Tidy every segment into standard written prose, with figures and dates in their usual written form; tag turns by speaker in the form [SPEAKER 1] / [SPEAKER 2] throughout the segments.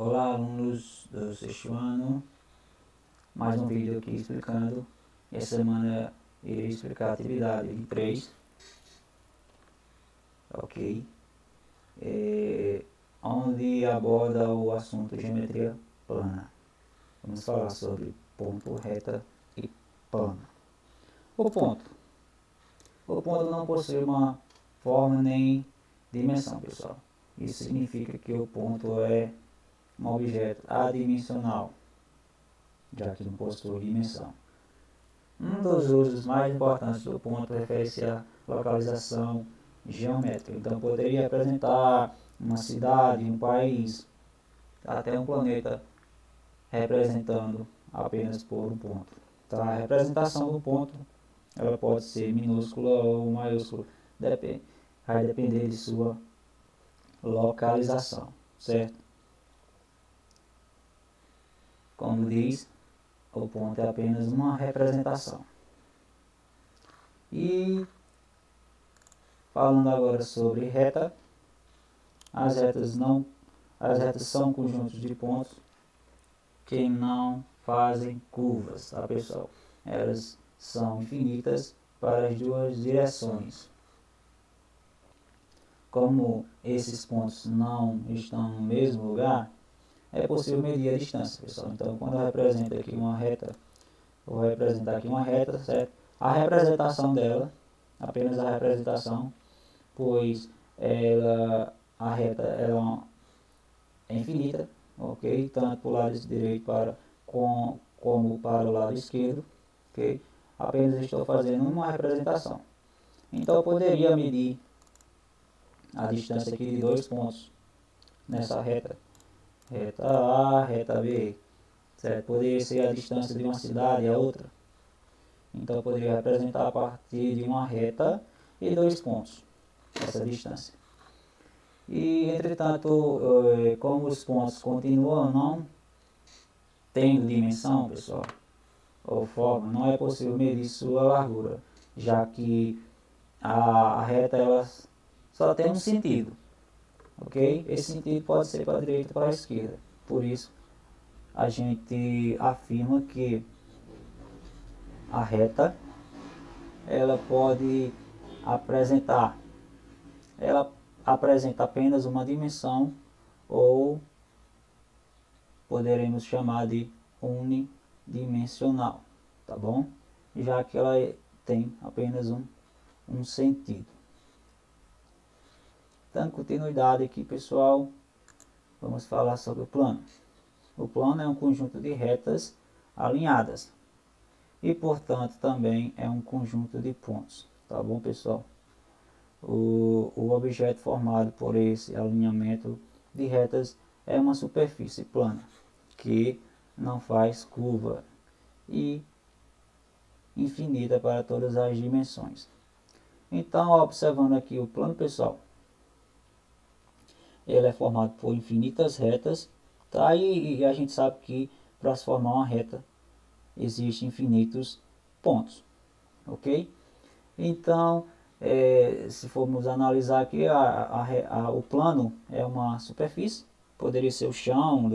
[SPEAKER 1] Olá, alunos do sexto ano, mais um vídeo aqui explicando. Essa semana irei explicar a atividade de 3, ok? Onde aborda o assunto geometria plana. Vamos falar sobre ponto, reta e plano. O ponto não possui uma forma nem dimensão, pessoal. Isso significa que o ponto é um objeto adimensional, já que não possui dimensão. Um dos usos mais importantes do ponto refere-se à localização geométrica. Então, poderia representar uma cidade, um país, até um planeta, representando apenas por um ponto. Então, a representação do ponto ela pode ser minúscula ou maiúscula, vai depender de sua localização, certo? Como diz, o ponto é apenas uma representação. E falando agora sobre reta, as retas são conjuntos de pontos que não fazem curvas, tá, pessoal? Elas são infinitas para as duas direções. Como esses pontos não estão no mesmo lugar, é possível medir a distância, pessoal. Então, quando eu represento aqui uma reta, eu vou representar aqui uma reta, certo? A representação dela, apenas a representação, pois a reta ela é infinita, ok? Tanto para o lado direito como para o lado esquerdo, ok? Apenas estou fazendo uma representação. Então eu poderia medir a distância aqui de dois pontos nessa reta, reta A, reta B, certo? Poderia ser a distância de uma cidade a outra. Então eu poderia representar a partir de uma reta e dois pontos, essa distância. E, entretanto, como os pontos continuam não tendo dimensão, pessoal, ou forma, não é possível medir sua largura, já que a reta ela só tem um sentido, ok? Esse sentido pode ser para a direita ou para a esquerda. Por isso, a gente afirma que a reta ela pode apresentar, ela apresenta apenas uma dimensão, ou poderemos chamar de unidimensional, tá bom? Já que ela tem apenas um sentido. Dando continuidade aqui, pessoal, vamos falar sobre o plano. O plano é um conjunto de retas alinhadas e, portanto, também é um conjunto de pontos, tá bom, pessoal? O objeto formado por esse alinhamento de retas é uma superfície plana, que não faz curva e infinita para todas as dimensões. Então, observando aqui o plano, pessoal, ele é formado por infinitas retas, tá? E a gente sabe que para se formar uma reta existem infinitos pontos, ok? Então, se formos analisar aqui, o plano é uma superfície, poderia ser o chão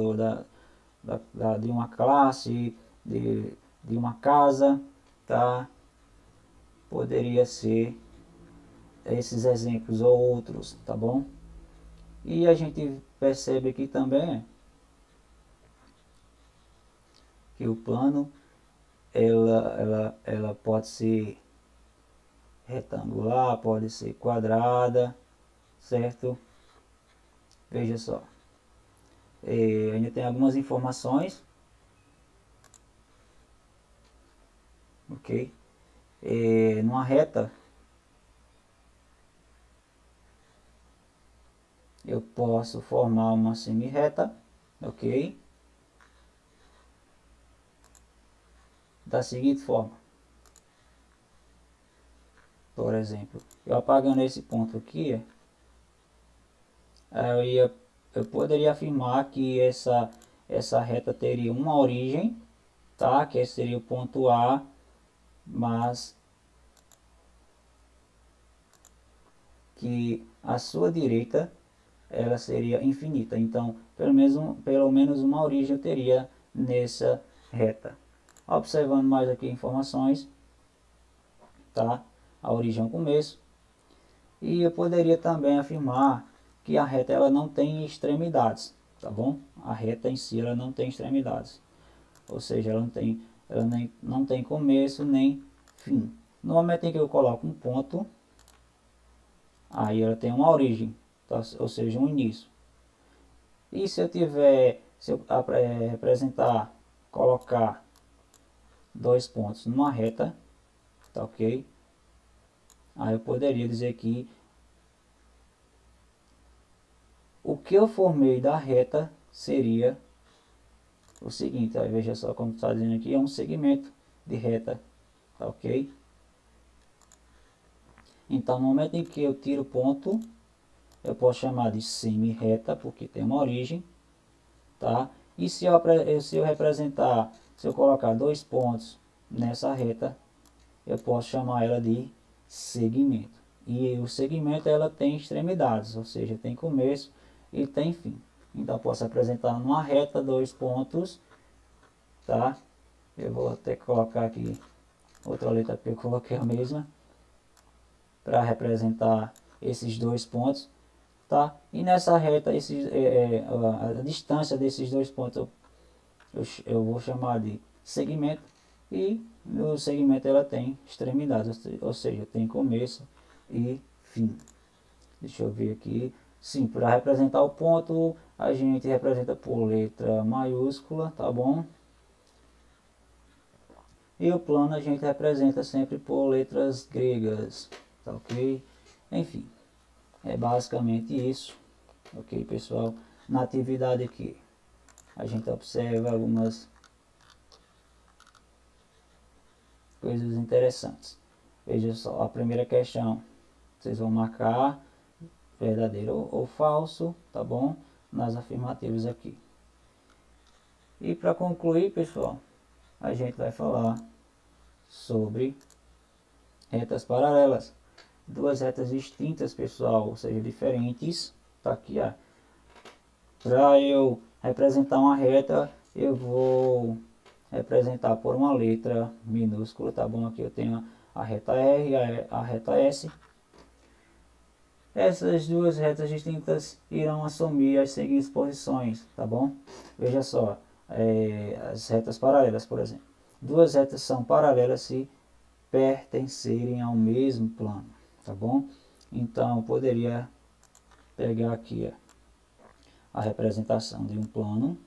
[SPEAKER 1] de uma classe, de uma casa, tá? Poderia ser esses exemplos ou outros, tá bom? E a gente percebe aqui também que o plano ela pode ser retangular, pode ser quadrada, certo? Veja só, ainda tem algumas informações, ok? Numa reta eu posso formar uma semi-reta, ok? Da seguinte forma, por exemplo, eu apagando esse ponto aqui, eu poderia afirmar que essa reta teria uma origem, tá? Que seria o ponto A, mas que a sua direita ela seria infinita. Então, pelo menos uma origem eu teria nessa reta. Observando mais aqui informações, tá? A origem é o começo. E eu poderia também afirmar que a reta ela não tem extremidades, tá bom? A reta em si ela não tem extremidades. Ou seja, não tem começo nem fim. No momento em que eu coloco um ponto, aí ela tem uma origem, tá? Ou seja, um início. E se eu representar, colocar dois pontos numa reta, tá ok? Aí eu poderia dizer que o que eu formei da reta seria o seguinte, aí veja só como está dizendo aqui, é um segmento de reta, tá ok? Então no momento em que eu tiro o ponto, eu posso chamar de semi-reta, porque tem uma origem, tá? E se eu representar, se eu colocar dois pontos nessa reta, eu posso chamar ela de segmento. E o segmento ela tem extremidades, ou seja, tem começo e tem fim. Então eu posso apresentar numa reta dois pontos, tá? Eu vou até colocar aqui outra letra porque eu coloquei a mesma para representar esses dois pontos, tá? E nessa reta a distância desses dois pontos eu vou chamar de segmento, e no segmento ela tem extremidades, ou seja, tem começo e fim. Deixa eu ver aqui. Sim, para representar o ponto a gente representa por letra maiúscula, tá bom? E o plano a gente representa sempre por letras gregas, tá ok? Enfim, é basicamente isso, ok pessoal? Na atividade aqui a gente observa algumas coisas interessantes. Veja só, a primeira questão, vocês vão marcar verdadeiro ou falso, tá bom? Nas afirmativas aqui. E para concluir, pessoal, a gente vai falar sobre retas paralelas. Duas retas distintas, pessoal, ou seja, diferentes. Tá aqui, ó. Para eu representar uma reta, eu vou representar por uma letra minúscula, tá bom? Aqui eu tenho a reta R e a reta S. Essas duas retas distintas irão assumir as seguintes posições, tá bom? Veja só, as retas paralelas, por exemplo. Duas retas são paralelas se pertencerem ao mesmo plano, tá bom? Então, eu poderia pegar aqui a representação de um plano,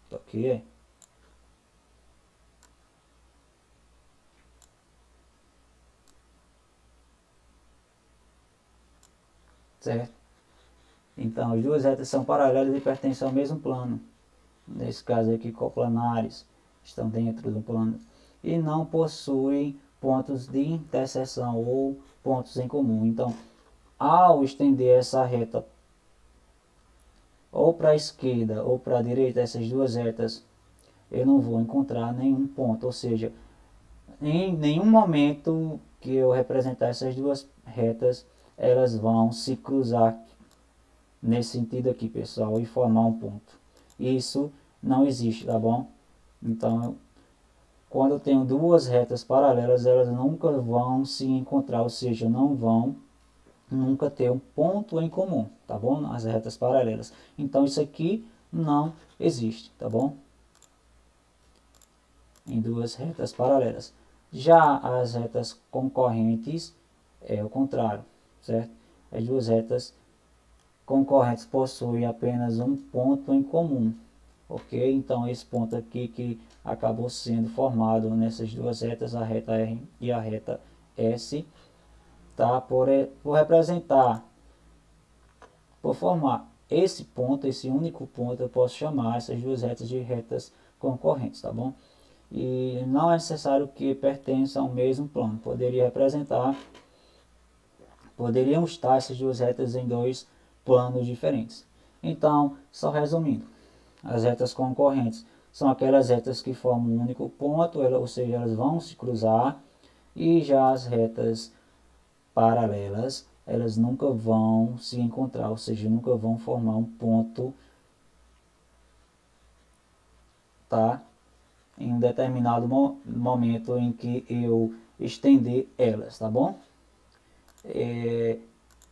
[SPEAKER 1] ok? Certo? Então, as duas retas são paralelas e pertencem ao mesmo plano. Nesse caso aqui, coplanares, estão dentro do plano e não possuem pontos de interseção ou pontos em comum. Então, ao estender essa reta ou para a esquerda ou para a direita, essas duas retas, eu não vou encontrar nenhum ponto, ou seja, em nenhum momento que eu representar essas duas retas, elas vão se cruzar nesse sentido aqui, pessoal, e formar um ponto. Isso não existe, tá bom? Então, quando eu tenho duas retas paralelas, elas nunca vão se encontrar, ou seja, não vão nunca ter um ponto em comum, tá bom? As retas paralelas. Então, isso aqui não existe, tá bom? Em duas retas paralelas. Já as retas concorrentes é o contrário, certo? As duas retas concorrentes possuem apenas um ponto em comum, ok? Então esse ponto aqui que acabou sendo formado nessas duas retas, a reta R e a reta S, tá? Por representar, por formar esse ponto, esse único ponto, eu posso chamar essas duas retas de retas concorrentes, tá bom? E não é necessário que pertençam ao mesmo plano. Poderiam estar essas duas retas em dois planos diferentes. Então, só resumindo, as retas concorrentes são aquelas retas que formam um único ponto, ou seja, elas vão se cruzar, e já as retas paralelas elas nunca vão se encontrar, ou seja, nunca vão formar um ponto, tá? Em um determinado momento em que eu estender elas, tá bom? É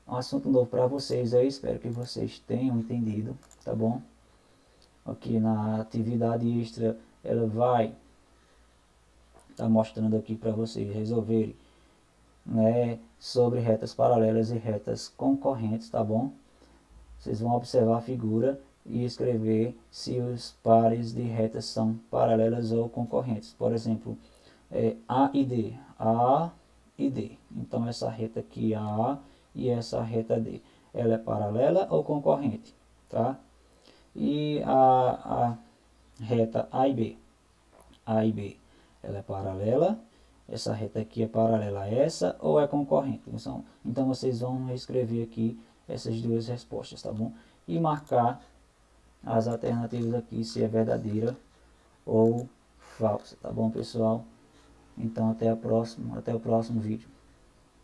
[SPEAKER 1] um assunto novo para vocês, eu espero que vocês tenham entendido, tá bom? Aqui na atividade extra, ela vai estar mostrando aqui para vocês resolverem, né, sobre retas paralelas e retas concorrentes, tá bom? Vocês vão observar a figura e escrever se os pares de retas são paralelas ou concorrentes. Por exemplo, A e D. A e D. Então essa reta aqui A e essa reta D. Ela é paralela ou concorrente? Tá? E a reta A e B. A e B. Ela é paralela. Essa reta aqui é paralela a essa ou é concorrente? Então vocês vão escrever aqui essas duas respostas, tá bom? E marcar as alternativas aqui, se é verdadeira ou falsa, tá bom, pessoal? Então até o próximo vídeo.